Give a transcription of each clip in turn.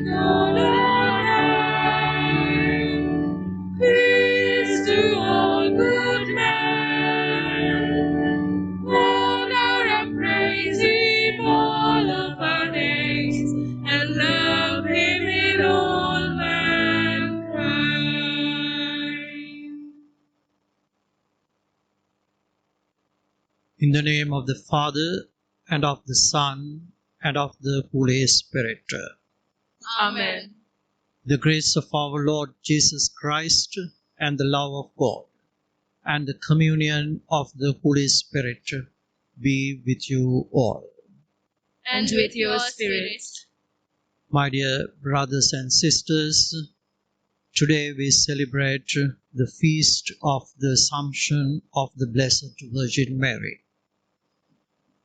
God alive. Peace to all good men. Honor and praise Him all of our days, and love Him in all mankind. In the name of the Father, and of the Son, and of the Holy Spirit. Amen. The grace of our Lord Jesus Christ, and the love of God, and the communion of the Holy Spirit be with you all. And with your spirit. My dear brothers and sisters, today we celebrate the feast of the Assumption of the Blessed Virgin Mary.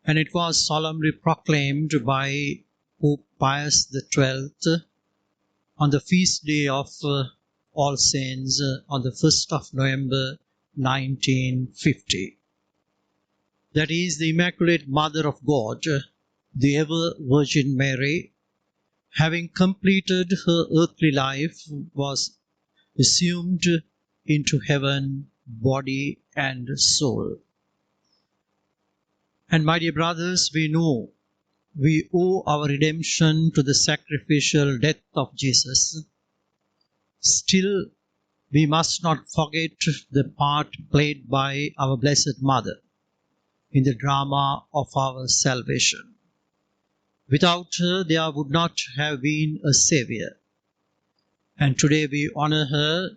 And it was solemnly proclaimed by Pope Pius XII on the feast day of All Saints on the 1st of November 1950. That is, the Immaculate Mother of God, the ever Virgin Mary, having completed her earthly life, was assumed into heaven, body and soul. And my dear brothers, we know we owe our redemption to the sacrificial death of Jesus. Still, we must not forget the part played by our Blessed Mother in the drama of our salvation. Without her, there would not have been a Savior. And today we honor her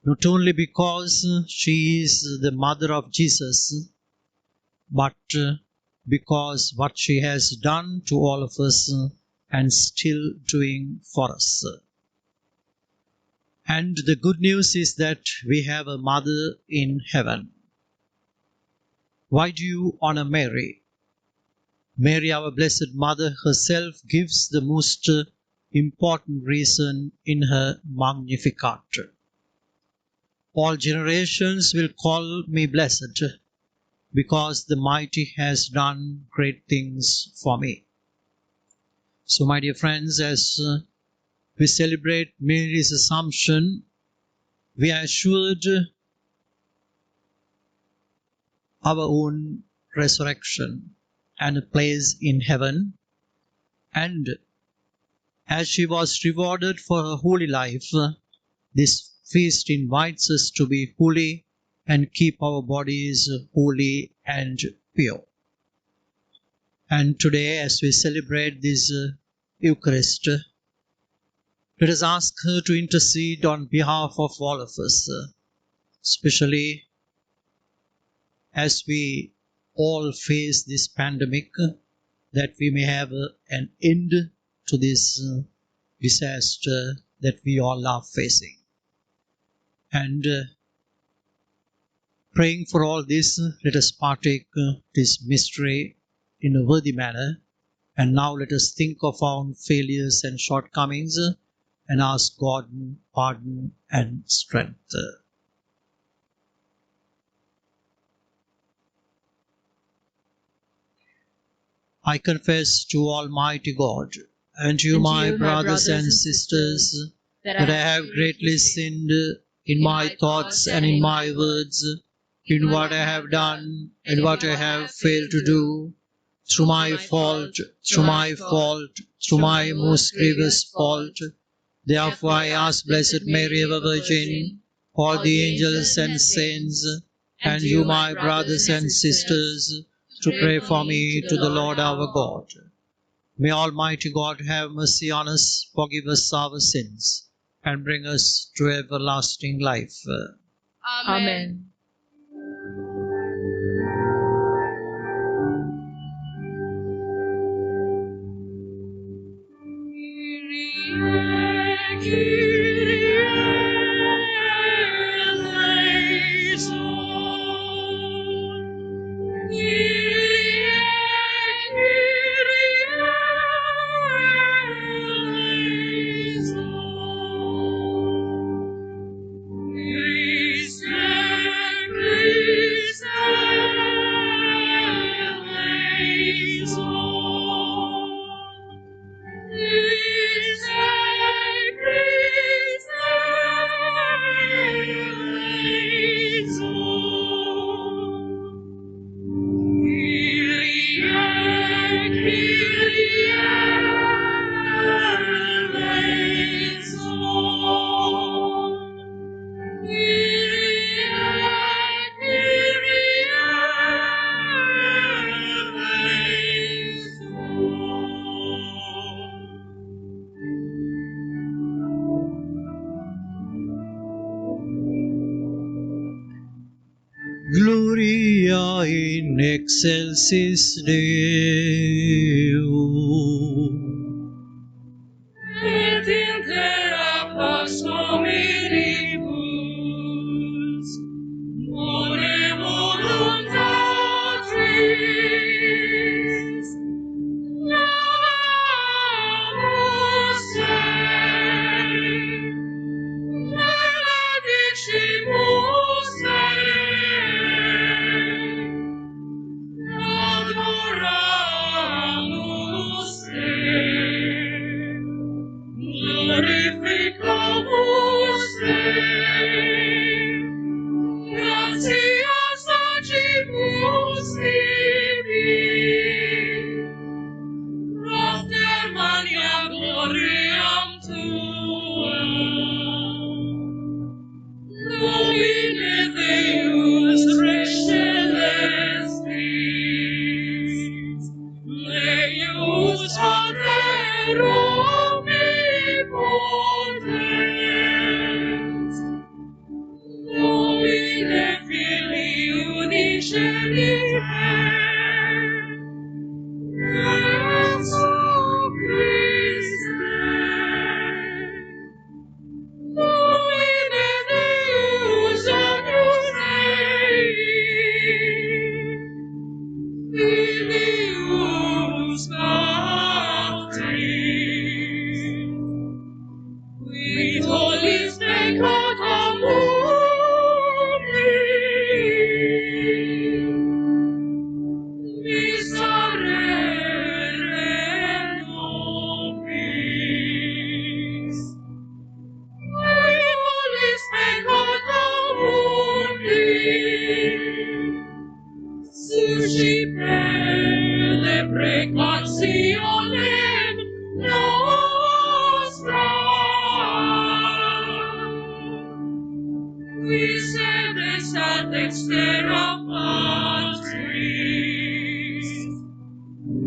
not only because she is the mother of Jesus, but because what she has done to all of us and still doing for us. And the good news is that we have a mother in heaven. Why do you honor Mary? Mary, our Blessed Mother herself, gives the most important reason in her Magnificat. All generations will call me blessed, because the Mighty has done great things for me. So, my dear friends, as we celebrate Mary's Assumption, we are assured our own resurrection and a place in heaven. And as she was rewarded for her holy life, this feast invites us to be holy and keep our bodies holy and pure. And today, as we celebrate this Eucharist, let us ask her to intercede on behalf of all of us, especially as we all face this pandemic, that we may have an end to this disaster that we all are facing. And praying for all this, let us partake this mystery in a worthy manner. And now let us think of our own failures and shortcomings and ask God pardon and strength. I confess to Almighty God and to you, my brothers and sisters, that I have greatly sinned in my thoughts and in my words, in what I have done and what I have failed to do, through my fault, through my most grievous fault. Therefore I ask Blessed Mary, ever Virgin, all the angels and saints, and you, my brothers and sisters, to pray for me to the Lord our God. May Almighty God have mercy on us, forgive us our sins, and bring us to everlasting life. Amen. Christ Gloria in excelsis Deo. Et intera pax hominibus, bone voluntatis, laus te, benedicimus te, adoramus te, glorificamus te, gratias agimus tibi, propter mania gloriam tuam. Domine Deus Rex celestis, Deus Pater omnipotens, Domine Filii unigenite, Jesu Christe, Domine Deus agnus Dei, Filius Patris, qui tollis peccata mundi, miserere nobis. Violis peccata mundi, suscipe deprecationem nostram, qui sede sat extera Patris,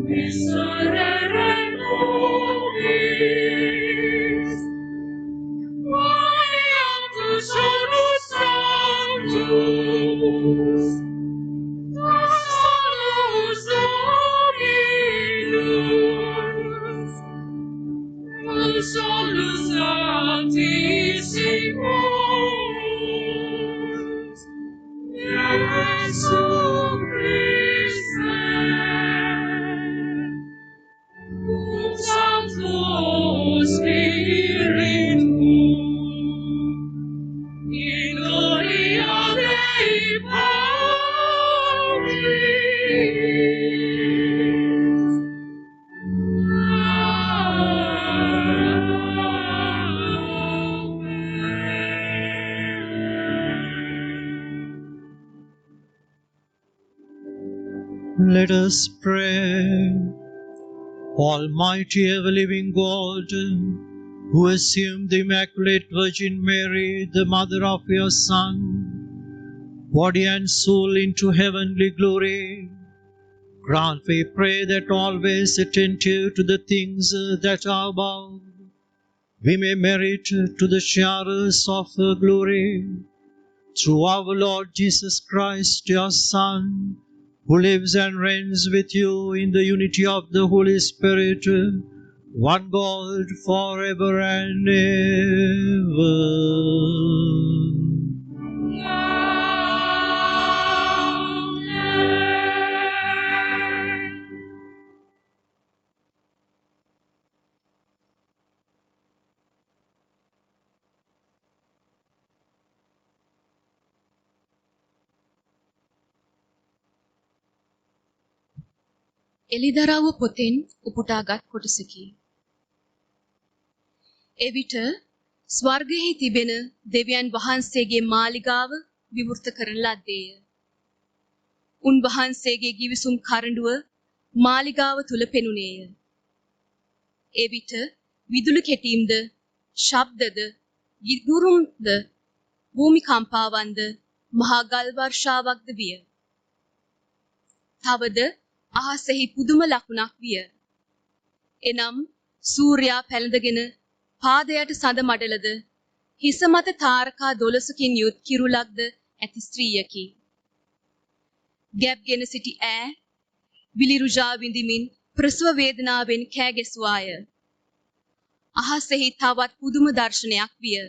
miserere nobis. Tu solus sanctus, tu solus dominus, tu solus sanctissimus, Jesu Christe, cum Sancto Spiritum, in gloria Dei Patris. Let us pray. Almighty ever-living God, who assumed the Immaculate Virgin Mary, the mother of your Son, body and soul into heavenly glory, grant, we pray, that always attentive to the things that are above, we may merit to the sharers of her glory, through our Lord Jesus Christ, your Son, who lives and reigns with you in the unity of the Holy Spirit, one God, forever and ever. Amen. එලිදරව්ව පොතෙන් උපුටාගත් කොටසකි. එවිට ස්වර්ගයෙහි තිබෙන දෙවියන් වහන්සේගේ මාලිගාව විවෘත කරන ලද්දේය. උන්වහන්සේගේ ගිවිසුම් කරඬුව මාලිගාව තුල පෙනුනේය. ඒ විට විදුලි කෙටීම්ද, ශබ්දද, ගිගුරුම්ද, භූමිකම්පාවන්ද, මහා ගල් වර්ෂාවක්ද විය. තවද අහසෙහි පුදුම ලකුණක් විය. එනම් සූර්යා පැලඳගෙන පාදයට සඳ මඩලද, හිස මත තාරකා 12කින් යුත් කිරුලක්ද ඇති ස්ත්‍රියකි. ගැබ්ගෙන සිටි ඈ විලිරුජා විඳිමින් ප්‍රසව වේදනාවෙන් කෑ ගැසුවාය. අහසෙහි තවත් පුදුම දර්ශනයක් විය.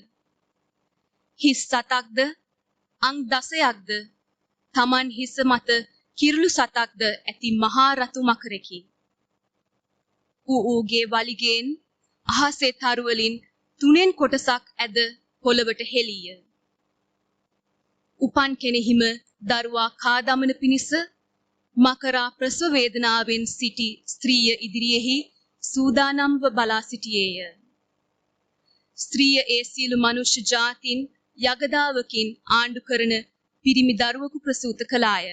හිස් සතක්ද, අං 10ක්ද, Taman හිස මත කිරුළු සතක්ද ඇති මහා රතු මකරකි. ඌගේ වලිගෙන් අහසේ තරු වලින් 3 කොටසක් ඇද පොළවට හෙළීය. උපන් කෙනෙහිම දරුවා කා දමන පිණිස මකරා ප්‍රසව වේදනාවෙන් සිටි ස්ත්‍රිය ඉදිරියේහි සූදානම්ව බලා සිටියේය. ස්ත්‍රිය ඒ සියලු මනුෂ්‍ය ජාතින් යගදාවකින් ආණ්ඩු කරන පිරිමි දරුවෙකු ප්‍රසූත කළාය.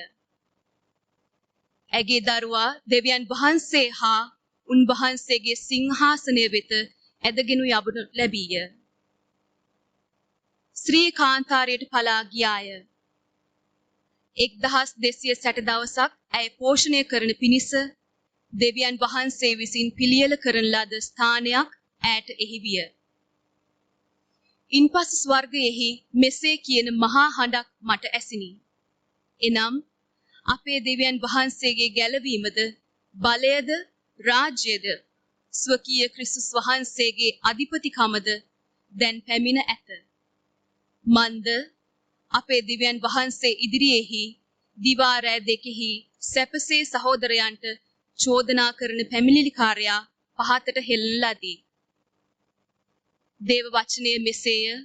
ඇගේ දරුවා දෙවියන් වහන්සේ හා උන්වහන්සේගේ සිංහාසනය වෙත ඇදගෙන යවනු ලැබීය. ස්ත්‍රී කාන්තාරයට පලා ගියාය. 1260 දවසක් ඇය පෝෂණය කරන පිණිස දෙවියන් වහන්සේ විසින් පිළියෙල කරන ලද ස්ථානයක් ඈට එහි විය. ඉන්පසු ස්වර්ගයෙහි මෙසේ කියන මහා හඬක් මට ඇසිනි. එනම් අපේ දෙවියන් වහන්සේගේ ගැලවීමද, බලයද, රාජ්‍යද, ස්වකීය ක්‍රිස්තුස් වහන්සේගේ අධිපතිකමද දැන් පැමිණ ඇත. මන්ද අපේ දෙවියන් වහන්සේ ඉදිරියේහි දිවා රැ දෙකෙහි සැපසේ සහෝදරයන්ට චෝදනා කරන පැමිණිලිකාරයා පහතට හෙළන ලදී. දේව වචනය මෙසේය.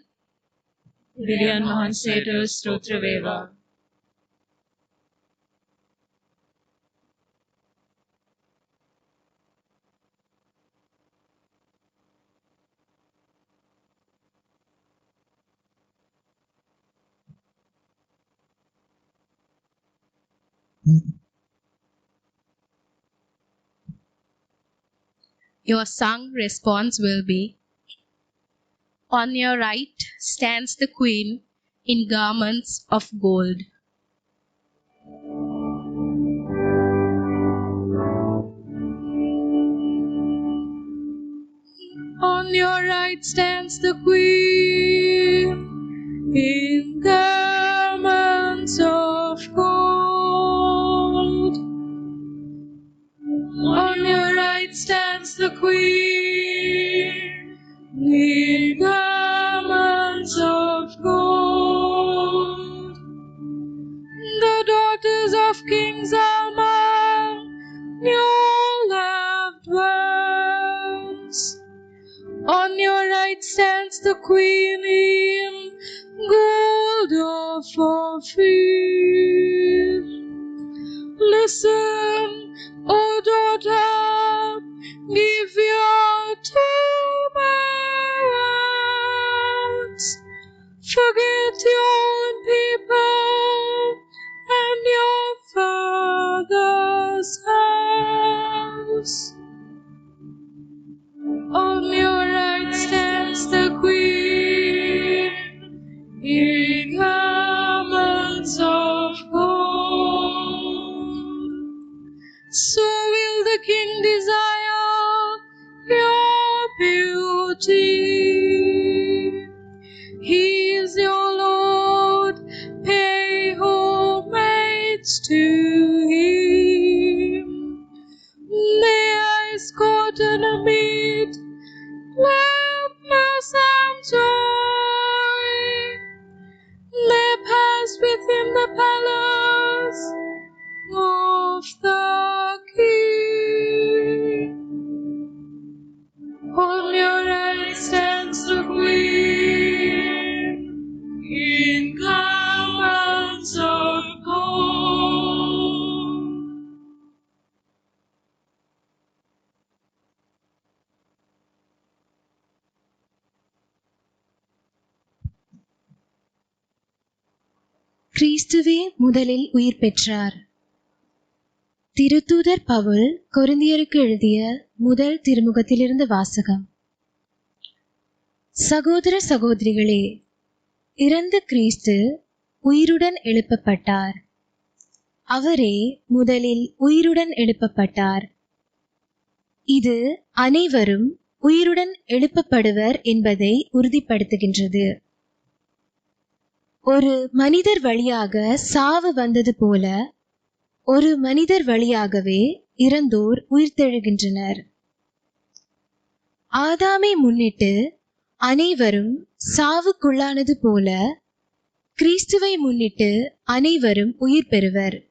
දෙවියන් වහන්සේට ස්තෝත්‍ර වේවා. Your sung response will be, on your right stands the queen in garments of gold. On your right stands the queen in garments of gold. On your right stands the queen in garments of gold. The daughters of King Salman, your loved ones. On your right stands the queen in gold of Ophir. Listen, O daughter, give ear to my words. Forget your own people and your father's house. On your right stands the queen in garments of gold. So will the king desire your beauty. He is your Lord, pay homage to him. May I escort and amid gladness and joy. May pass within the palace of the king. On your right stands the queen in garments of gold. கிறிஸ்துவே முதலில் உயிர் பெற்றார். திருத்தூதர் பவுல் கொரிந்தியருக்கு எழுதிய முதல் திருமுகத்திலிருந்து வாசகம். சகோதர சகோதரிகளே, இறந்த கிறிஸ்து உயிருடன் எழுப்பப்பட்டார். அவரே முதலில் உயிருடன் எழுப்பப்பட்டார். இது அனைவரும் உயிருடன் எழுப்பப்படுவர் என்பதை உறுதிப்படுத்துகின்றது. ஒரு மனிதர் வழியாக சாவு வந்தது போல ஒரு மனிதர் வழியாகவே இறந்தோர் உயிர்த்தெழுகின்றனர். ஆதாமை முன்னிட்டு அனைவரும் சாவுக்குள்ளானது போல கிறிஸ்துவை முன்னிட்டு அனைவரும் உயிர் பெறுவர்.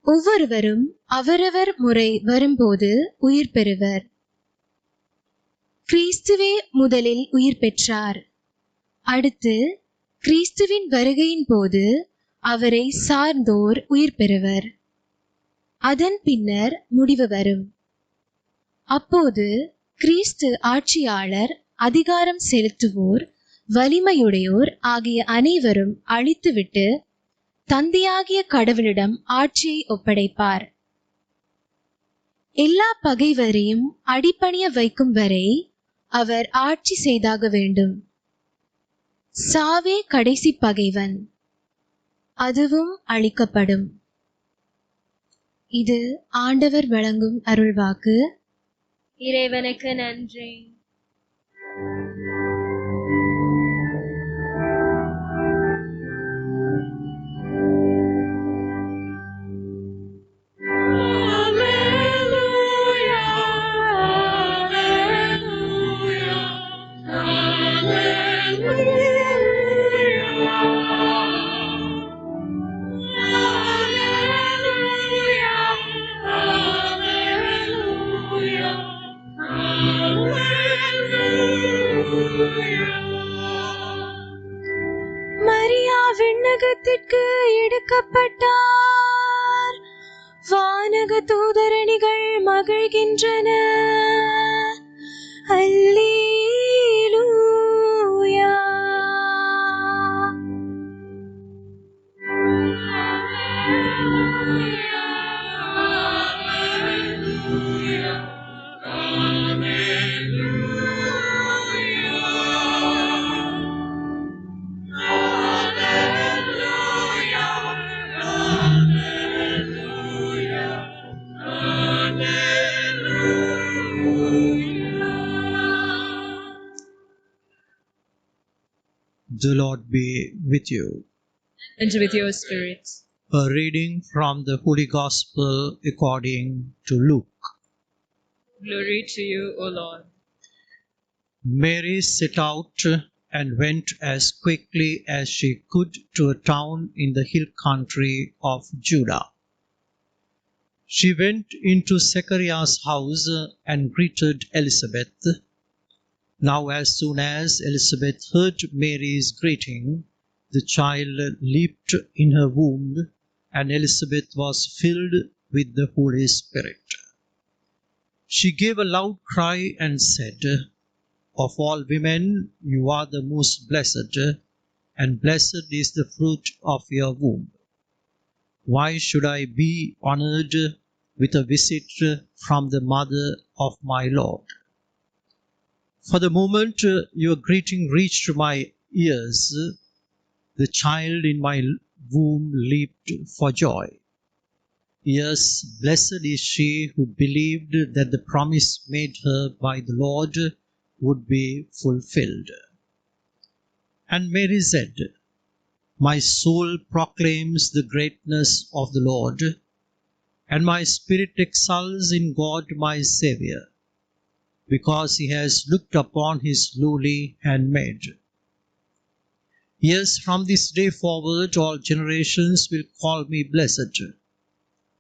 ஒவ்வொருவரும் அவரவர் முறை வரும்போது உயிர் பெறுவர். கிறிஸ்துவே முதலில் உயிர் பெற்றார். அடுத்து கிறிஸ்துவின் வருகையின் போது அவரை சார்ந்தோர் உயிர் பெறுவர். அதன் பின்னர் முடிவு வரும். அப்போது கிறிஸ்து ஆட்சியாளர், அதிகாரம் செலுத்துவோர், வலிமையுடையோர் ஆகிய அனைவரும் அழித்துவிட்டு தந்தையாகிய கடவுளிடம் ஆட்சியை ஒப்படைப்பார். எல்லா பகைவரையும் அடிபணிய வைக்கும் வரை அவர் ஆட்சி செய்தாக வேண்டும். சாவே கடைசி பகைவன், அதுவும் அழிக்கப்படும். இது ஆண்டவர் வழங்கும் அருள்வாக்கு. இறைவனுக்கு நன்றி. மரியா விண்ணகத்திற்கு எடுக்கப்பட்டார். வானக தூதரணிகள் மகிழ்கின்றன. அல்லேலூயா. The Lord be with you. And with your spirit. A reading from the Holy Gospel according to Luke. Glory to you, O Lord. Mary set out and went as quickly as she could to a town in the hill country of Judah. She went into Zechariah's house and greeted Elizabeth. Now, as soon as Elizabeth heard Mary's greeting, the child leaped in her womb, and Elizabeth was filled with the Holy Spirit. She gave a loud cry and said, "Of all women, you are the most blessed, and blessed is the fruit of your womb. Why should I be honored with a visit from the mother of my Lord? For the moment your greeting reached my ears, the child in my womb leaped for joy. Yes, blessed is she who believed that the promise made her by the Lord would be fulfilled." And Mary said, "My soul proclaims the greatness of the Lord, and my spirit exults in God my Saviour, because he has looked upon his lowly handmaid. Yes, from this day forward all generations will call me blessed,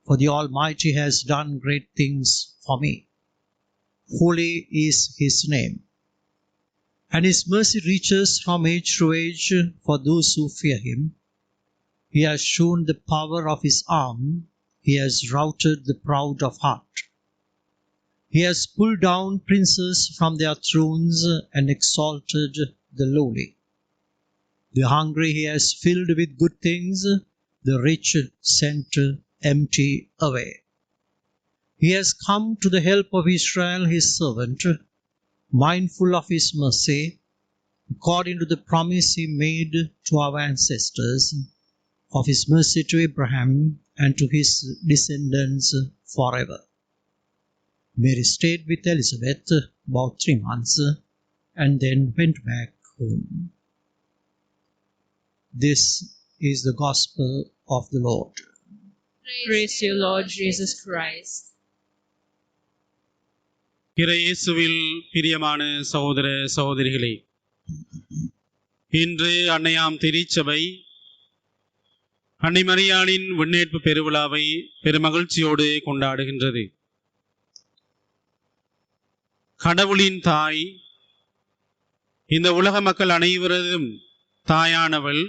for the Almighty has done great things for me. Holy is his name, and his mercy reaches from age to age for those who fear him. He has shown the power of his arm, he has routed the proud of heart. He has pulled down princes from their thrones and exalted the lowly. The hungry he has filled with good things, the rich sent empty away. He has come to the help of Israel, his servant, mindful of his mercy, according to the promise he made to our ancestors, of his mercy to Abraham and to his descendants forever. Mary stayed with Elizabeth about 3 months and then went back home. This is the gospel of the Lord. Praise you, Lord Jesus Christ. இயேசுவில் பிரியமான சகோதர சகோதரிகளே, இன்று அன்னையாம் திருச்சபை அன்னை மரியாளின் விண்ணேற்பு பெருவிழாவை பெருமகிழ்ச்சியோடு கொண்டாடுகின்றது. கடவுளின் தாய், இந்த உலக மக்கள் அனைவரதும் தாயானவள்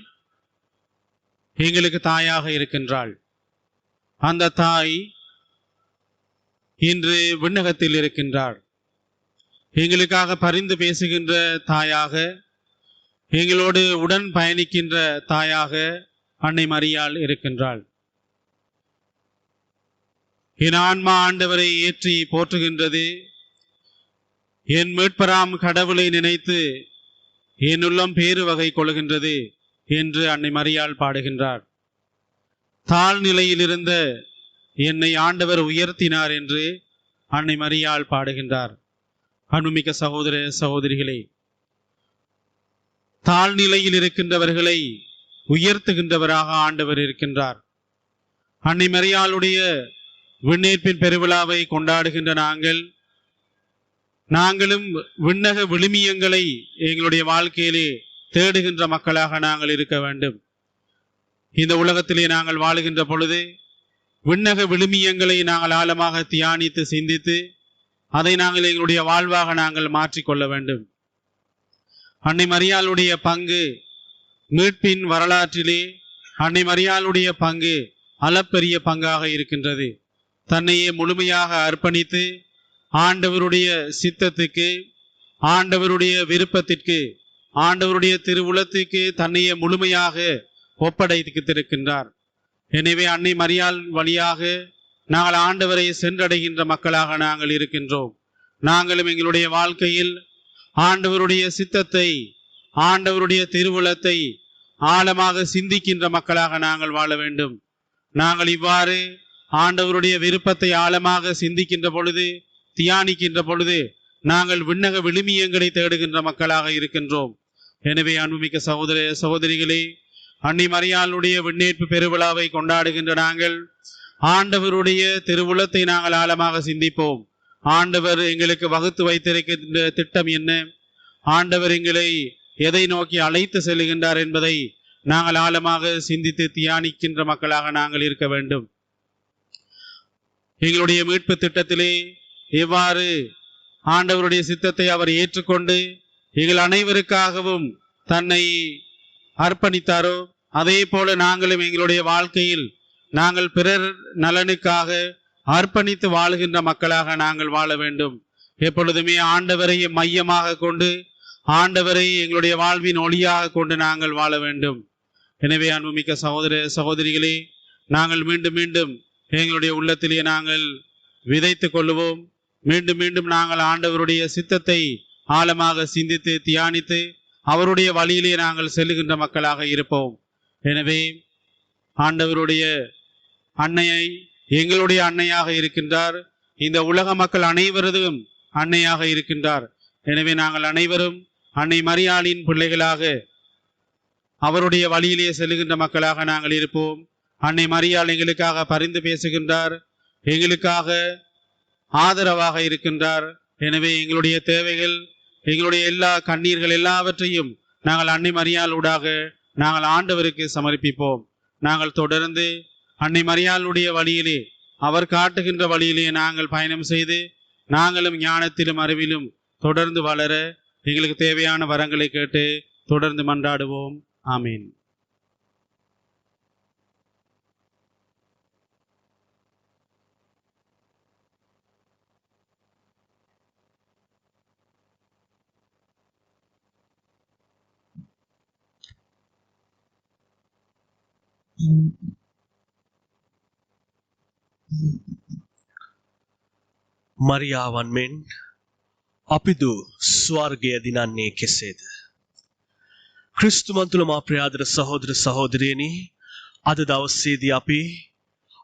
எங்களுக்கு தாயாக இருக்கின்றாள். அந்த தாய் இன்று விண்ணகத்தில் இருக்கின்றார். எங்களுக்காக பரிந்து பேசுகின்ற தாயாக, எங்களோடு உடன் பயணிக்கின்ற தாயாக அன்னை மரியாள் இருக்கின்றாள். என் ஆன்மா ஆண்டவரை ஏற்றி போற்றுகின்றது, என் மீட்பராம் கடவுளை நினைத்து என் உள்ளம் பேறு வகை கொள்கின்றது என்று அன்னை மரியாள் பாடுகின்றார். தாழ்நிலையில் இருந்த என்னை ஆண்டவர் உயர்த்தினார் என்று அன்னை மரியாள் பாடுகின்றார். அன்புமிக்க சகோதர சகோதரிகளே, தாழ்நிலையில் இருக்கின்றவர்களை உயர்த்துகின்றவராக ஆண்டவர் இருக்கின்றார். அன்னை மரியாளுடைய விண்ணேற்பின் பெருவிழாவை கொண்டாடுகின்ற நாங்களும் விண்ணக விழுமியங்களை எங்களுடைய வாழ்க்கையிலே தேடுகின்ற மக்களாக நாங்கள் இருக்க வேண்டும். இந்த உலகத்திலே நாங்கள் வாழுகின்ற பொழுது விண்ணக விழுமியங்களை நாங்கள் ஆழமாக தியானித்து சிந்தித்து அதை நாங்கள் எங்களுடைய வாழ்வாக நாங்கள் மாற்றிக்கொள்ள வேண்டும். அன்னை மரியாளுடைய பங்கு மீட்பின் வரலாற்றிலே அன்னை மரியாளுடைய பங்கு அளப்பெரிய பங்காக இருக்கின்றது. தன்னையே முழுமையாக அர்ப்பணித்து ஆண்டவருடைய சித்தத்துக்கு, ஆண்டவருடைய விருப்பத்திற்கு, ஆண்டவருடைய திருவுளத்துக்கு தன்னையே முழுமையாக ஒப்படைத்திருக்கின்றார். எனவே அன்னை மரியாள் வழியாக நாங்கள் ஆண்டவரை சென்றடைகின்ற மக்களாக நாங்கள் இருக்கின்றோம். நாங்களும் எங்களுடைய வாழ்க்கையில் ஆண்டவருடைய சித்தத்தை, ஆண்டவருடைய திருவுளத்தை ஆழமாக சிந்திக்கின்ற மக்களாக நாங்கள் வாழ வேண்டும். நாங்கள் இவ்வாறு ஆண்டவருடைய விருப்பத்தை ஆழமாக சிந்திக்கின்ற பொழுது, தியானிக்கின்ற பொழுது நாங்கள் விண்ணக விழுமியங்களை தேடுகின்ற மக்களாக இருக்கின்றோம். எனவே அன்புமிக்க சகோதர சகோதரிகளே, அன்னை மரியாளுடைய விண்ணேற்பு பெருவிழாவை கொண்டாடுகின்ற நாங்கள் ஆண்டவருடைய திருவுளத்தை நாங்கள் ஆழமாக சிந்திப்போம். ஆண்டவர் எங்களுக்கு வகுத்து வைத்திருக்கின்ற திட்டம் என்ன, ஆண்டவர் எங்களை எதை நோக்கி அழைத்து செல்கின்றார் என்பதை நாங்கள் ஆழமாக சிந்தித்து தியானிக்கின்ற மக்களாக நாங்கள் இருக்க வேண்டும். எங்களுடைய மீட்பு திட்டத்திலே எவ்வாறு ஆண்டவருடைய சித்தத்தை அவர் ஏற்றுக்கொண்டு எங்கள் அனைவருக்காகவும் தன்னை அர்ப்பணித்தாரோ, அதே போல நாங்களும் எங்களுடைய வாழ்க்கையில் நாங்கள் பிறர் நலனுக்காக அர்ப்பணித்து வாழுகின்ற மக்களாக நாங்கள் வாழ வேண்டும். எப்பொழுதுமே ஆண்டவரை மையமாக கொண்டு, ஆண்டவரை எங்களுடைய வாழ்வின் ஒளியாக கொண்டு நாங்கள் வாழ வேண்டும். எனவே அன்புமிக்க சகோதர சகோதரிகளே, நாங்கள் மீண்டும் மீண்டும் எங்களுடைய உள்ளத்திலே நாங்கள் விதைத்து கொள்ளுவோம். மீண்டும் மீண்டும் நாங்கள் ஆண்டவருடைய சித்தத்தை ஆழமாக சிந்தித்து தியானித்து அவருடைய வழியிலே நாங்கள் செல்லுகின்ற மக்களாக இருப்போம். எனவே ஆண்டவருடைய அன்னையை எங்களுடைய அன்னையாக இருக்கின்றார். இந்த உலக மக்கள் அனைவரதும் அன்னையாக இருக்கின்றார். எனவே நாங்கள் அனைவரும் அன்னை மரியாளின் பிள்ளைகளாக அவருடைய வழியிலே செல்லுகின்ற மக்களாக நாங்கள் இருப்போம். அன்னை மரியாள் எங்களுக்காக பரிந்து பேசுகின்றார், எங்களுக்காக ஆதரவாக இருக்கின்றார். எனவே எங்களுடைய தேவைகள், எங்களுடைய எல்லா கண்ணீர்கள் எல்லாவற்றையும் நாங்கள் அன்னை மரியாள் ஊடாக நாங்கள் ஆண்டவருக்கு சமர்ப்பிப்போம். நாங்கள் தொடர்ந்து அன்னை மரியாளுடைய வழியிலே, அவர் காட்டுகின்ற வழியிலே நாங்கள் பயணம் செய்து நாங்களும் ஞானத்திலும் அறிவிலும் தொடர்ந்து வளர எங்களுக்கு தேவையான வரங்களை கேட்டு தொடர்ந்து மன்றாடுவோம். ஆமீன். මරියාවන් මෙන් අපිදු ස්වර්ගය දිනන්නේ කෙසේද? ක්‍රිස්තුමන් තුල මා ප්‍රියාදර සහෝදර සහෝදරියනි, අද දවසේදී අපි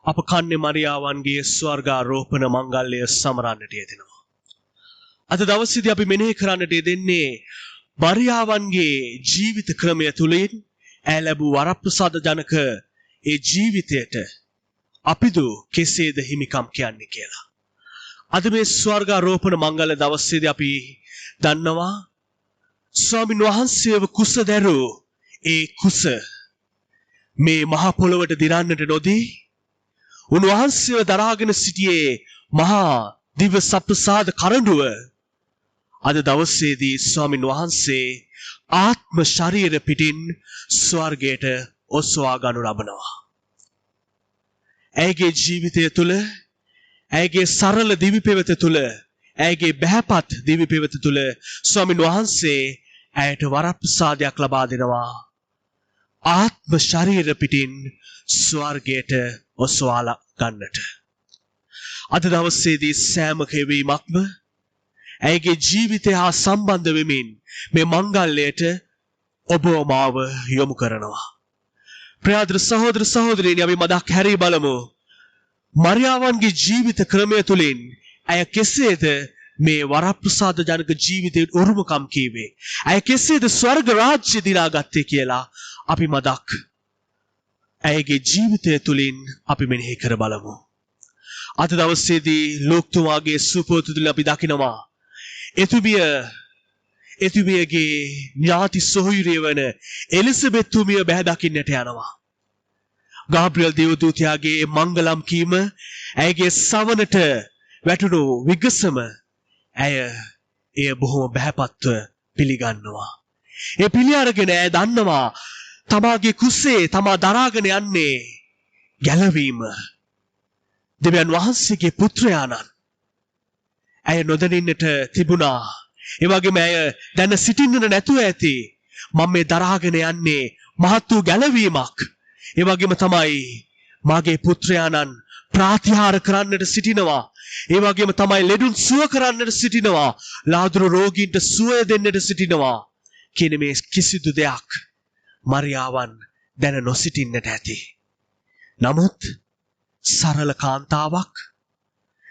අප කන්නේ මරියාවන්ගේ ස්වර්ගාරෝපණ මංගල්‍ය සමරන්නට යෙදෙනවා. අද දවසේදී අපි මෙනෙහි කරන්නට යෙදෙන්නේ මරියාවන්ගේ ජීවිත ක්‍රමය තුළින් ඇය ලැබූ වරප්‍රසාද ජනක ඒ ජීවිතයට අපිදු කෙසේද හිමිකම් කියන්නේ කියලා. අද මේ ස්වර්ගාරෝපණ මංගල දවසේදී අපි දන්නවා ස්වාමින් වහන්සේව කුස දැරූ ඒ කුස මේ මහ පොළොවට දිරන්නට නොදී උන්වහන්සේව දරාගෙන සිටියේ මහා දිව්‍ය සප්‍රසාද කරඬුව අද දවසේදී ස්වාමින් වහන්සේ ආත්ම ශරීර පිටින් ස්වර්ගයට ඔසවා ගනු ලබනවා. ඇයගේ ජීවිතය තුළ, ඇයගේ සරල දිවි පෙවත තුළ, ඇයගේ බහැපත් දිවි පෙවත තුළ ස්වාමින් වහන්සේ ඇයට වරප්‍රසාදයක් ලබා දෙනවා. ආත්ම ශරීර පිටින් ස්වර්ගයට ඔසවා ගන්නට. අද දවසේදී සෑම කෙවීමක්ම ඇයගේ ජීවිතය හා සම්බන්ධ වෙමින් මේ මංගල්‍යයට ඔබ මාව යොමු කරනවා. ප්‍රියාදර සහෝදර සහෝදරියනි, අපි මදක් හැරී බලමු. මරියාවන්ගේ ජීවිත ක්‍රමය තුළින් ඇය කෙසේද මේ වරප්‍රසාද ජනක ජීවිතයට උරුමකම් කීවේ? ඇය කෙසේද ස්වර්ග රාජ්‍ය දිනාගත්තේ කියලා අපි මදක් ඇයගේ ජීවිතය තුළින් අපි මෙනෙහි කර බලමු. අද දවසේදී ලෝකතුමාගේ සුපෝත තුළ අපි දකිනවා එතුමියගේ ඥාති සොහොයුරිය වන එලිසබෙත් තුමිය බැහැ දකින්නට යනවා. ගාබ්‍රියල් දේවදූතයාගේ මංගලම් කීම, ඇයගේ සවනට වැටුණු විගසම එය බොහොම බැහැපත්ව පිළිගන්නවා. ඒ පිළි අරගෙන ඇය දන්නවා තමාගේ කුසේ තමා දරාගෙන යන්නේ ගැලවීම දෙවියන් වහන්සේගේ පුත්‍රයාණන්. ඇය නොදැනින්නට තිබුණා. ඒ වගේම ඇය දැන සිටින්නට නැතුව ඇති මම මේ දරාගෙන යන්නේ මහත් වූ ගැලවීමක්. ඒ වගේම තමයි මාගේ පුත්‍රයාණන් ප්‍රාතිහාර කරන්නට සිටිනවා. ඒ වගේම තමයි ලෙඩුන් සුව කරන්නට සිටිනවා. ලාදුරු රෝගීන්ට සුවය දෙන්නට සිටිනවා. කියන මේ කිසිදු දෙයක් මරියාවන් දැන නොසිටින්නට ඇති. නමුත් සරල කාන්තාවක්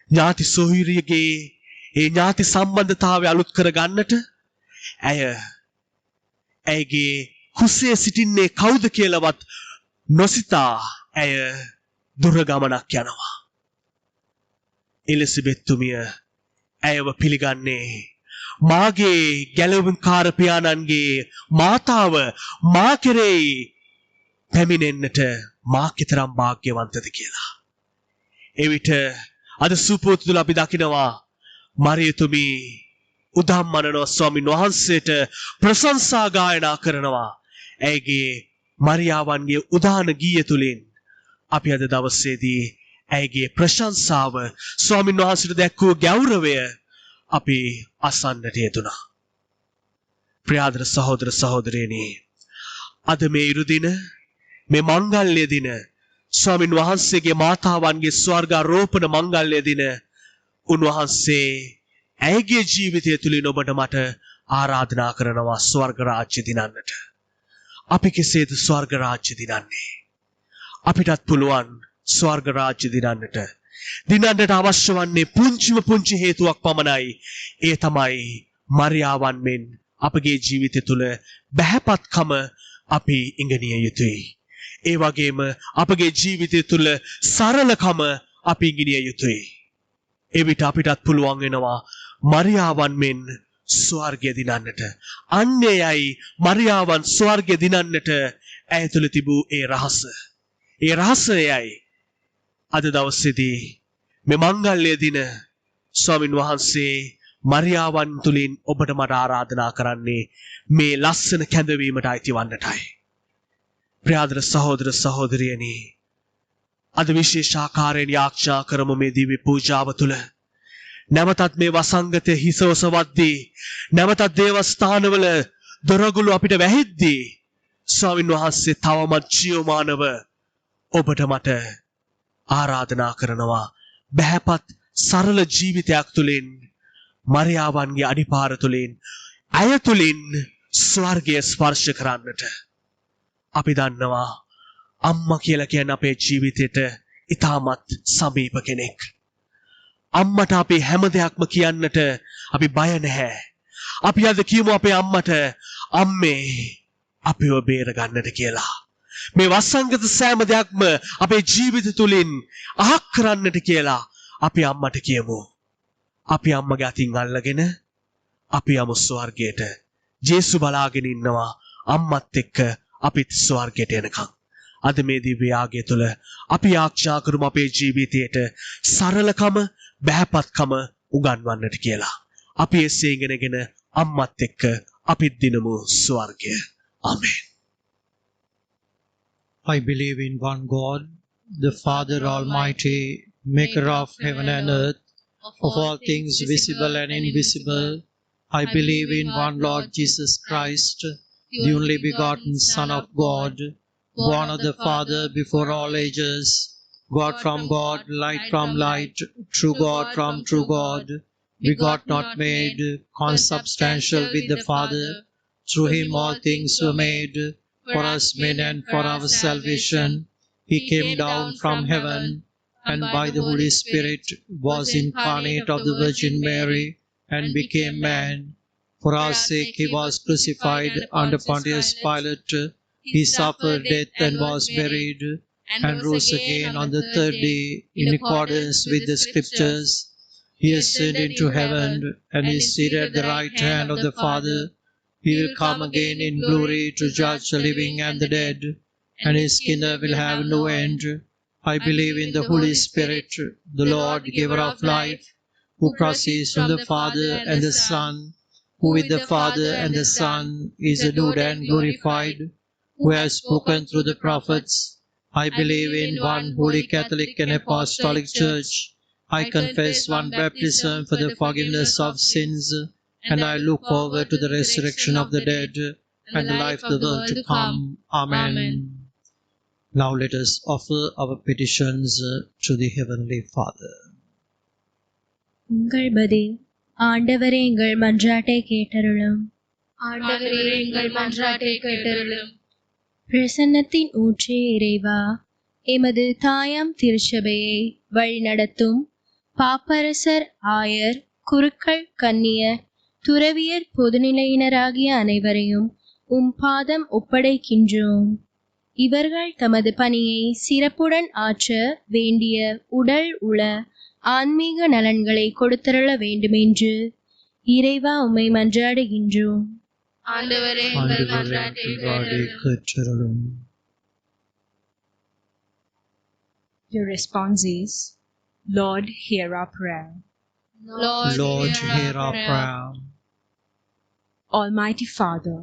ඥාති සොහොයුරියගේ ඒ ඥාති සම්බන්ධතාවය අලුත් කර ගන්නට ඇයගේ කුසේ සිටින්නේ කවුද කියලාවත් නොසිතා ඇය දුර ගමනක් යනවා. එලිසබෙත් තුමිය ඇයව පිළිගන්නේ මාගේ ගැලවුම්කාර පියාණන්ගේ මාතාව මා කෙරෙහි පැමිණෙන්නට මා කෙතරම් වාග්යවන්තද කියලා. එවිට අද සුපෝත තුළ අපි දකිනවා මරියතුමි උදම්මනනවා ස්වාමින් වහන්සේට ප්‍රශංසා ගායනා කරනවා. ඇයගේ මරියාවන්ගේ උදාන ගීය තුළින් අපි අද දවසේදී ඇයගේ ප්‍රශංසාව, ස්වාමින් වහන්සේට දැක්වූ ගෞරවය අපි අසන්නට යෙදුණා. ප්‍රියාදර සහෝදර සහෝදරියනි, අද මේ ඉරුදින, මේ මංගල්‍ය දින, ස්වාමින් වහන්සේගේ මාතාවන්ගේ ස්වර්ගාරෝපණ මංගල්‍ය දින උන්වහන්සේ ඇයගේ ජීවිතය තුළින් ඔබට මට ආරාධනා කරනවා ස්වර්ග රාජ්‍ය දිනන්නට. අපි කෙසේද ස්වර්ග රාජ්‍ය දිනන්නේ? අපිටත් පුළුවන් ස්වර්ග රාජ්‍ය දිනන්නට. දිනන්නට අවශ්‍ය වන්නේ පුංචිම පුංචි හේතුවක් පමණයි. ඒ තමයි මරියාවන් මෙන් අපගේ ජීවිතය තුළ බැහැපත්කම අපි ඉගෙනිය යුතුයි. ඒ වගේම අපගේ ජීවිතය තුළ සරලකම අපි ඉගෙනිය යුතුයි. එවිට අපිටත් පුළුවන් වෙනවා මරියාවන් මෙන් ස්වර්ගය දිනන්නට. අන්‍යයයි මරියාවන් ස්වර්ගය දිනන්නට ඇය තුළ තිබූ ඒ රහස. ඒ රහසයයි අද දවසේදී මේ මංගල්‍ය දින ස්වාමින් වහන්සේ මරියාවන් තුලින් ඔබට මට ආරාධනා කරන්නේ මේ ලස්සන කැඳවීමට අයිති වන්නටයි. ප්‍රියාදර සහෝදර සහෝදරියනි, අද විශේෂ ආකාරයෙන් යාඥා කරමු මේ දිව්‍ය පූජාව තුළ. නැවතත් මේ වසංගතයේ හිස ඔසවද්දී, නැවතත් දේවස්ථානවල දොරගුළු අපිට වැහිද්දී ස්වාමින් වහන්සේ තවමත් ජීවමානව ඔබට මට ආරාධනා කරනවා බහැපත් සරල ජීවිතයක් තුළින් මරියාවන්ගේ අඩිපාර තුළින් අය තුළින් ස්වර්ගය ස්පර්ශ කරන්නට අපි දන්නවා අම්මා කියලා කියන්නේ අපේ ජීවිතේට ඉතාමත් සමීප කෙනෙක්. අම්මට අපි හැම දෙයක්ම කියන්නට අපි බය නැහැ. අපි අද කියමු අපේ අම්මට අම්මේ අපිව බේර ගන්නට කියලා. මේ වසංගත සෑම දෙයක්ම අපේ ජීවිත තුලින් අහක් කරන්නට කියලා අපි අම්මට කියමු. අපි අම්මගේ අතින් අල්ලගෙන අපි යමු ස්වර්ගයට. ජේසු බලාගෙන ඉන්නවා අම්මත් එක්ක අපිත් ස්වර්ගයට යනකම්. අද මේ දිව්‍ය යාගය තුළ අපි ආඥා කරමු අපේ ජීවිතයට සරලකම බහැපත්කම උගන්වන්නට කියලා. අපි එසේ ඉගෙනගෙන අම්මත් එක්ක අපිත් දිනමු ස්වර්ගය. ආමේන්. I believe in one God, the Father Almighty, maker of heaven and earth, of all things visible and invisible. I believe in one Lord Jesus Christ, the only begotten Son of God, born of the Father before all ages, God from God, light from light, true God from true God, begot not made, consubstantial with the Father. Through him all things were made. For us men and for our salvation, he came down from heaven, and by the Holy Spirit was incarnate of the Virgin Mary, and became man. For our sake he was crucified under Pontius Pilate. He suffered death and was buried, and rose again on the third day in accordance with the Scriptures. He ascended into heaven, and is seated at the right hand of the Father. He will come again in glory to judge the living and the dead, and his kingdom will have no end. I believe in the Holy Spirit, the Lord, giver of life, who proceeds from the Father and the Son, who with the Father and the Son is adored and glorified, who has spoken through the prophets. I believe in one holy Catholic and Apostolic Church. I confess one baptism for the forgiveness of sins, and I look forward to the resurrection of the dead and the life of the world to come. Amen. Now let us offer our petitions to the Heavenly Father. உங்கள் பதில். ஆண்டவரே எங்கள் மன்றாட்டை கேட்டருளும். ஆண்டவரே எங்கள் மன்றாட்டை கேட்டருளும். பிரசன்னத்தின் ஊற்றே இறைவா, எமது தாயாம் திருச்சபையை வழிநடத்தும் பாப்பரசர், ஆயர், குருக்கள், கன்னியர், துறவியர், பொதுநிலையினராகிய அனைவரையும் உம் பாதம் ஒப்படைக்கின்றோம். இவர்கள் தமது பணியை சிறப்புடன் ஆற்ற வேண்டிய உடல் உள ஆன்மீக நலன்களை கொடுத்தருள வேண்டுமென்று இறைவா உம்மை மன்றாடுகின்றோம். ஆண்டவரே எங்கள் மன்றாட்டை கேட்டருளும். Your response is, Lord, hear our prayer. Lord, hear our prayer. Almighty Father,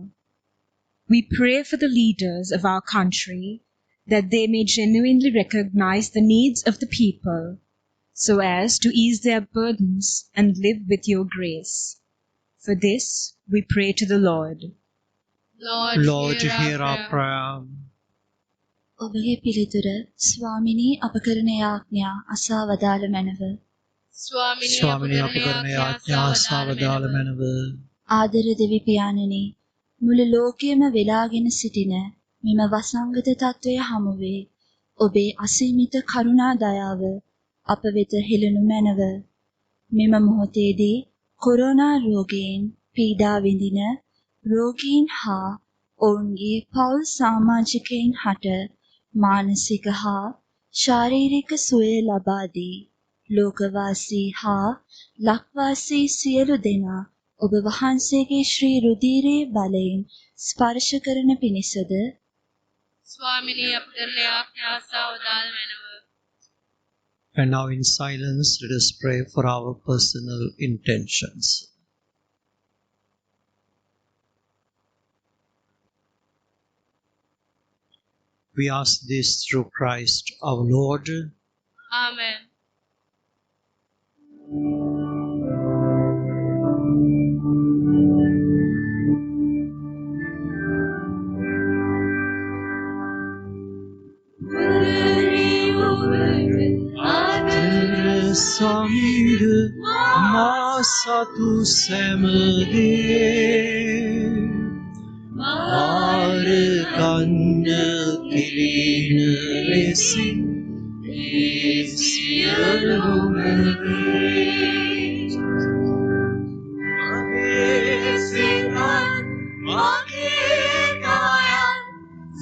we pray for the leaders of our country that they may genuinely recognize the needs of the people so as to ease their burdens and live with your grace. For this, we pray to the Lord. Lord, hear our prayer. ඔබගේ පිළිතුර ස්වාමිනී අප කරන යාඥා අසා වදාළ මැනව. ස්වාමිනී අප කරන යාඥා අසා වදාළ මැනව. ආදර දෙවි පියාණනි, මුළු ලෝකයේම වෙලාගෙන සිටින මෙම වසංගත තත්වය හමුවේ ඔබේ අසීමිත කරුණා දයාව අප වෙත හෙළනු මැනව. මෙම මොහොතේදී කොරෝනා රෝගයෙන් පීඩා විඳින රෝගීන් හා ඔවුන්ගේ පවුල් සමාජිකයින් හට මානසික හා ශාරීරික සුවය ලබා දී ලෝකවාසී හා ලක්වාසී සියලු දෙනා ඔබ වහන්සේගේ ශ්‍රී රුධිරයේ බලයෙන් ස්පර්ශ කරන පිණිසද ස්වාමිනී අප කරන යාඥා අසා වදාළ මැනව. And now in silence, let us pray for our personal intentions. We ask this through Christ our Lord. Amen. Swami satu සැමදේ ආර කන්න කිලින ලෙසින් ඒ සියලුමගේ මගේ සිතත් මගේ කායත්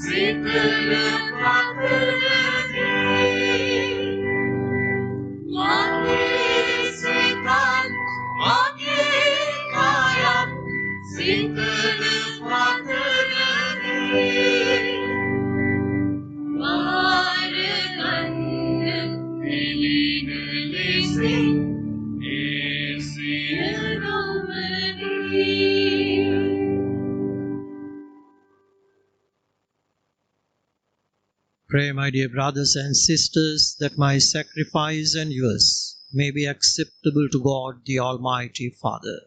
සිතන පතරදී මගේ සිතත් මගේ කායත් සිතන පතරදී වාර ගන්න එළින ලෙසින් ඒ සියලුමගේ. Pray, my dear brothers and sisters, that my sacrifice and yours may be acceptable to God, the Almighty Father.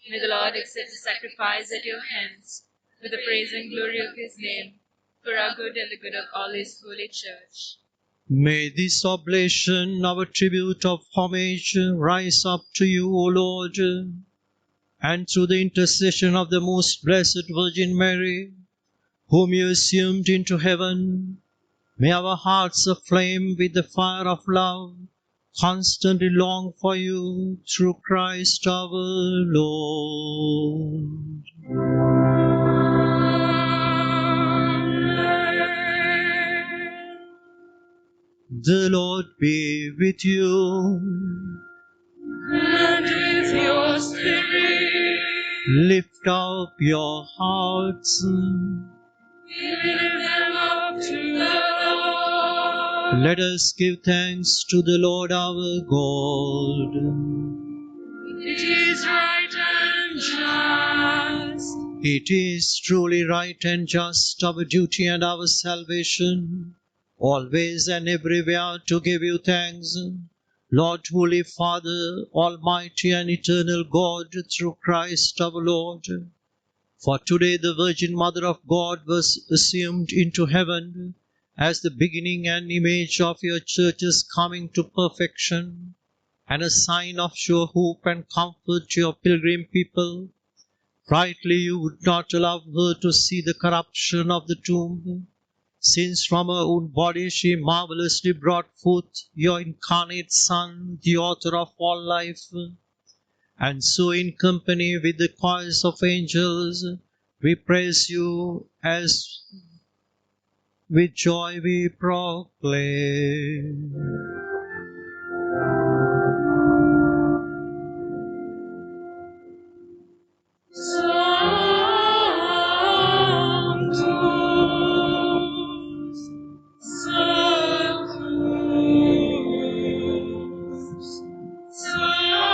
May the Lord accept the sacrifice at your hands for the praise and glory of his name, for our good and the good of all his holy church. May this oblation, our tribute of homage, rise up to you, O Lord, and through the intercession of the most blessed Virgin Mary, whom you assumed into heaven, may our hearts aflame with the fire of love constantly long for you through Christ our Lord. The Lord be with you. And with your spirit, Lift up your hearts. we lift them up to the Lord. Let us give thanks to the Lord our God. It is right and just. It is truly right and just, our duty and our salvation, always and everywhere to give you thanks, Lord, Holy Father, Almighty and Eternal God, through Christ our Lord. For today the Virgin Mother of God was assumed into heaven as the beginning and image of your church's coming to perfection, and a sign of sure hope and comfort to your pilgrim people. Rightly you would not allow her to see the corruption of the tomb, since from her own body she marvelously brought forth your incarnate Son, the author of all life. And so in company with the choirs of angels, we praise you as with joy we proclaim. Sanctus, Sanctus, Sanctus,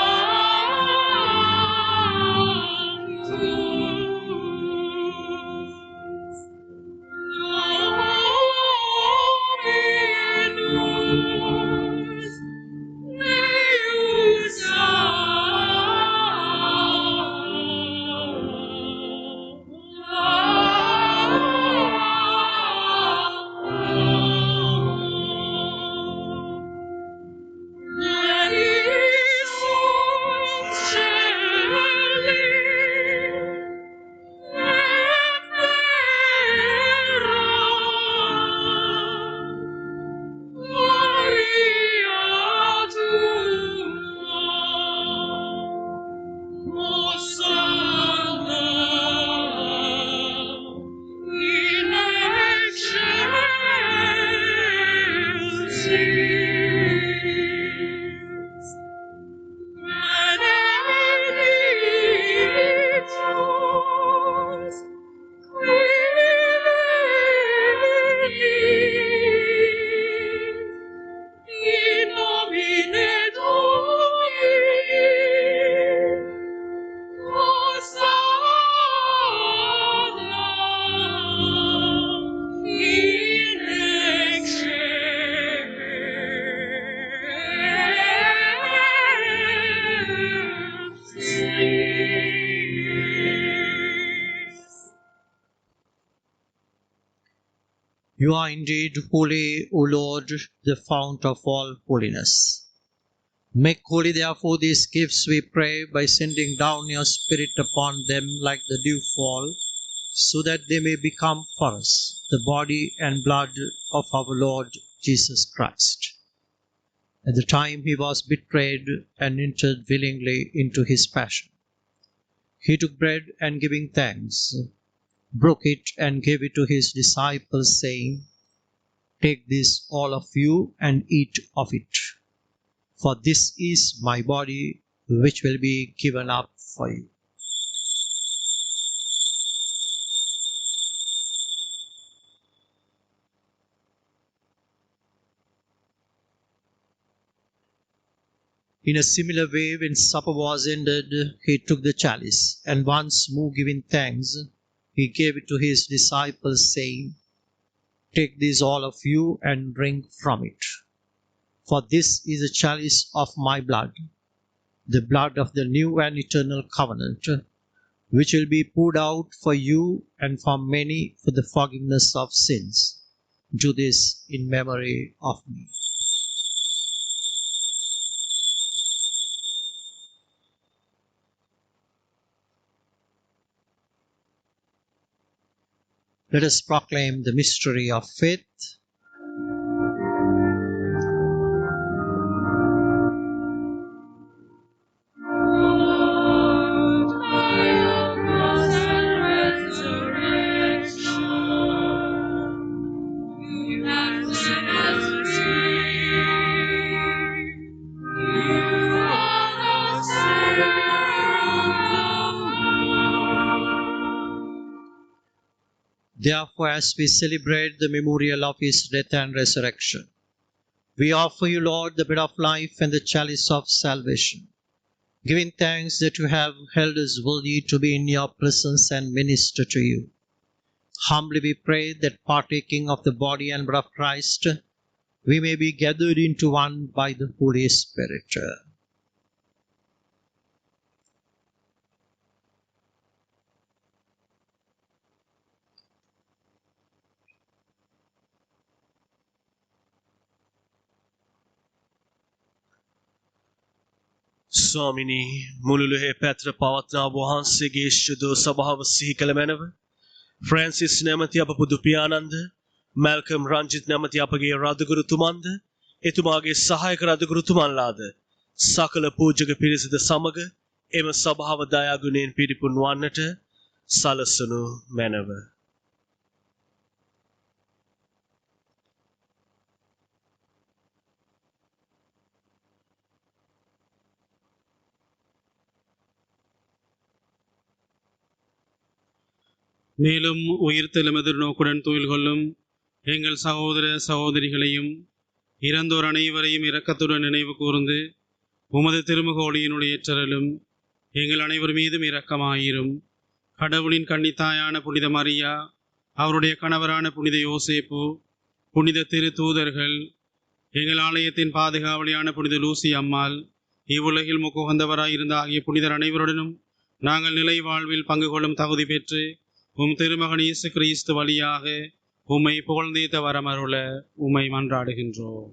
Dominus, Deus You are indeed holy, O Lord, the fount of all holiness. Make holy therefore these gifts, we pray, by sending down your Spirit upon them like the dewfall, so that they may become for us the body and blood of our Lord Jesus Christ. At the time he was betrayed and entered willingly into his passion, he took bread and giving thanks, broke it and gave it to his disciples, saying, "Take this, all of you, and eat of it. For this is my body, which will be given up for you." In a similar way, when supper was ended, he took the chalice, and once more giving thanks, he gave it to his disciples, saying, "Take this, all of you, and drink from it. For this is a chalice of my blood, the blood of the new and eternal covenant, which will be poured out for you and for many for the forgiveness of sins. Do this in memory of me." Let us proclaim the mystery of faith. Lord, by your cross and resurrection, you have set us free. You are the Savior of the world. Therefore, as we celebrate the memorial of his death and resurrection, we offer you, Lord, the bread of life and the chalice of salvation, giving thanks that you have held us worthy to be in your presence and minister to you. Humbly we pray that, partaking of the body and blood of Christ, we may be gathered into one by the Holy Spirit. ස්වාමිනී මුළුලුහේ පැත්‍ර පවත්නා වහන්සේගේ ශුද්ධ සභාව සිහි කළ මැනව Francis නැමැති අප පුදු පියාණන්ද Malcolm Ranjith නැමැති අපගේ රදගුරුතුමන්ද එතුමාගේ සහායක රදගුරුතුමන්ලාද සකල පූජක පිරිසද සමග එම සභාව දයාගුණයෙන් පිරිපුන් වන්නට සලසනු මැනව. மேலும் உயிர்த்தெழும் எதிர்நோக்குடன் துயில் கொள்ளும் எங்கள் சகோதர சகோதரிகளையும் இறந்தோர் அனைவரையும் இரக்கத்துடன் நினைவு கூர்ந்து உமது திருமுகோடியினுடைய ஏற்றலும் எங்கள் அனைவர் மீதும் இரக்கமாயிரும். கடவுளின் கன்னித்தாயான புனித மரியா, அவருடைய கணவரான புனித யோசேப்பு, புனித திரு தூதர்கள், எங்கள் ஆலயத்தின் பாதுகாவலியான புனித லூசி அம்மாள், இவ்வுலகில் முக்குகந்தவராயிருந்த ஆகிய புனிதர் அனைவருடனும் நாங்கள் நிலை வாழ்வில் பங்கு கொள்ளும் தகுதி பெற்று உம் திருமகன் இயேசு கிறிஸ்து வழியாக உம்மை புகழ்ந்தேத்த வரமருள உம்மை மன்றாடுகின்றோம்.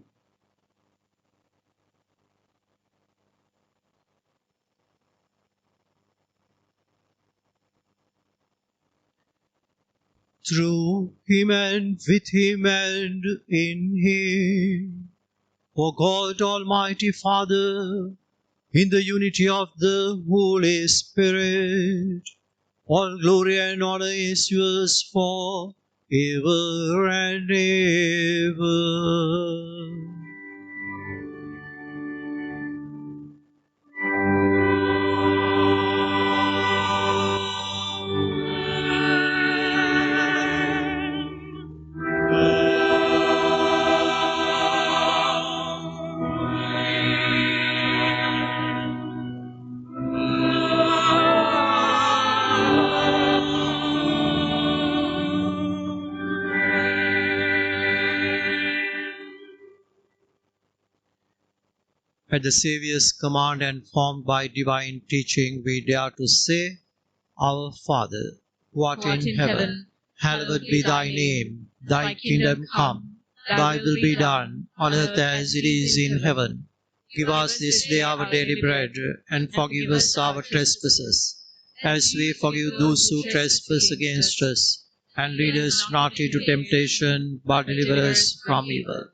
Through him and with him and in him, O God, Almighty Father, in the unity of the Holy Spirit, all glory and honor is yours for ever and ever. At the Saviour's command and formed by divine teaching, we dare to say, Our Father, who art in heaven, hallowed be thy name. Thy kingdom come, thy will be done, on earth as it is in heaven. Give us this day our daily bread, and forgive us our trespasses, as we forgive those who trespass against us. And lead us not into temptation, but deliver us from evil.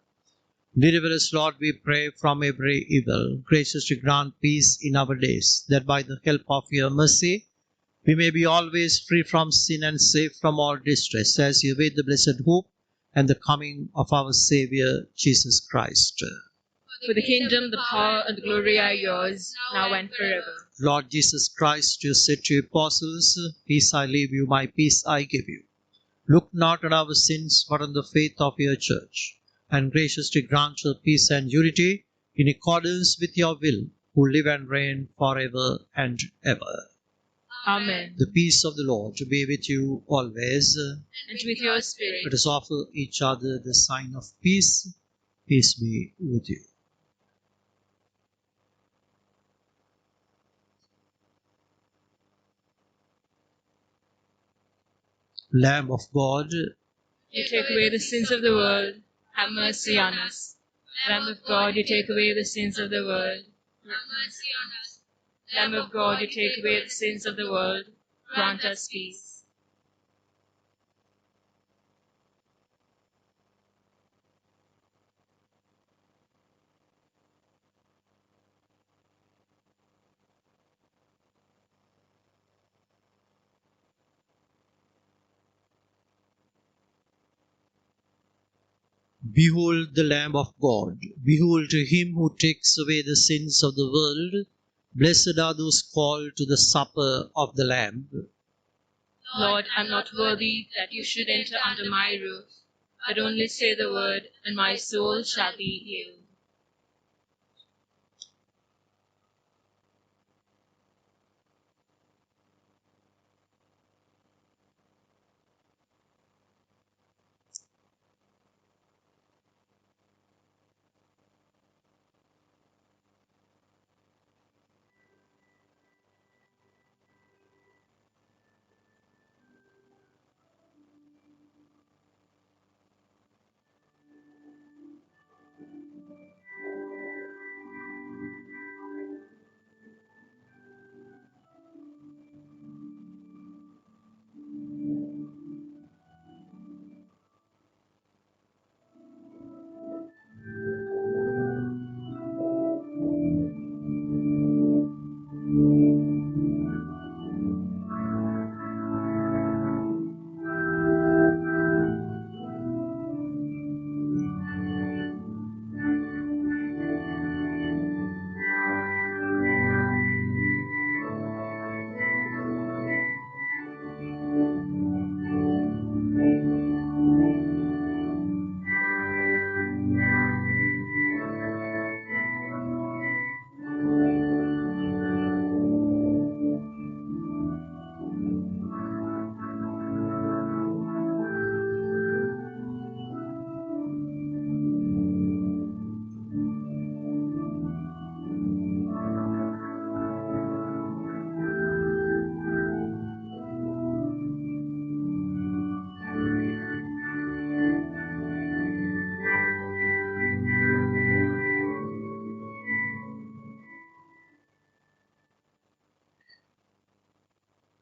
Deliver us, Lord, we pray, from every evil. Graciously grant peace in our days, that by the help of your mercy we may be always free from sin and safe from all distress, as you await the blessed hope and the coming of our Saviour, Jesus Christ. For the kingdom, the power, and the glory are yours, now and forever. Lord Jesus Christ, you said to your apostles, Peace I leave you, my peace I give you. Look not on our sins, but on the faith of your church, and graciously grant her peace and unity in accordance with your will, who live and reign forever and ever. Amen. The peace of the Lord be with you always. And with your spirit. Let us offer each other the sign of peace. Peace be with you. Lamb of God, You take away the sins of the world, have mercy on us. Lamb of God, you take away the sins of the world, have mercy on us. Lamb of God, you take away the sins of the world, grant us peace. behold the Lamb of God. Behold him who takes away the sins of the world. Blessed are those called to the supper of the Lamb. Lord, I am not worthy that you should enter under my roof, but only say the word, and my soul shall be healed.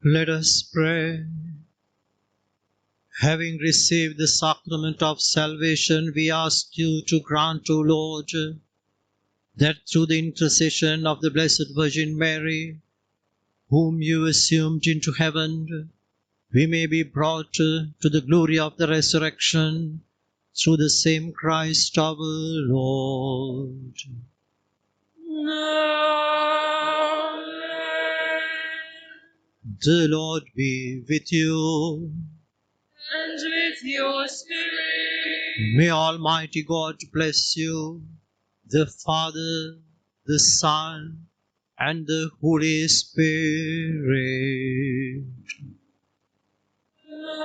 Let us pray. Having received the sacrament of salvation, we ask you to grant, O Lord, that through the intercession of the Blessed Virgin Mary, whom you assumed into heaven, we may be brought to the glory of the resurrection, through the same Christ our Lord. The Lord be with you. And with your spirit. May Almighty God bless you, the Father, the Son, and the Holy Spirit. Amen.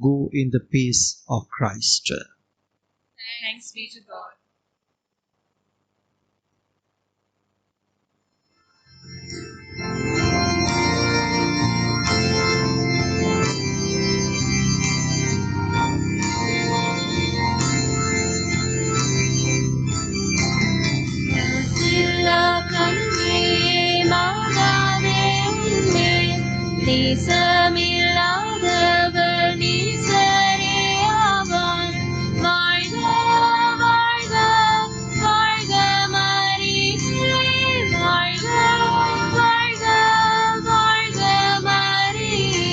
Go in the peace of Christ. Thanks be to God. நேசமில்லாதவர் நீசரேயாவார். வாழ்க வாழ்க வாழ்க மரியே, வாழ்க வாழ்க வாழ்க மரியே.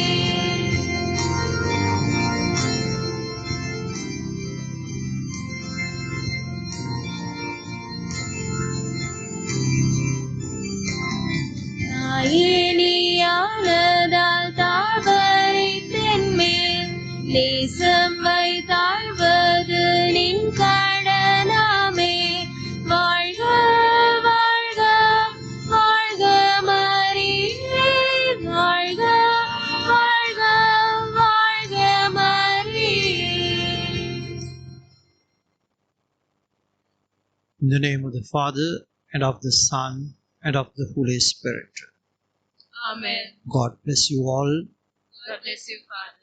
தாயினியானதால் தாழ்வரைத்தென் மேல் நேசம் வைத்தாழ்வது நின் கடனாமே. வாழ்க வாழ்க வாழ்க மரியே, வாழ்க வாழ்க வாழ்க மரியே. In the name of the Father, and of the Son, and of the Holy Spirit. Amen. God bless you all. God bless you, Father.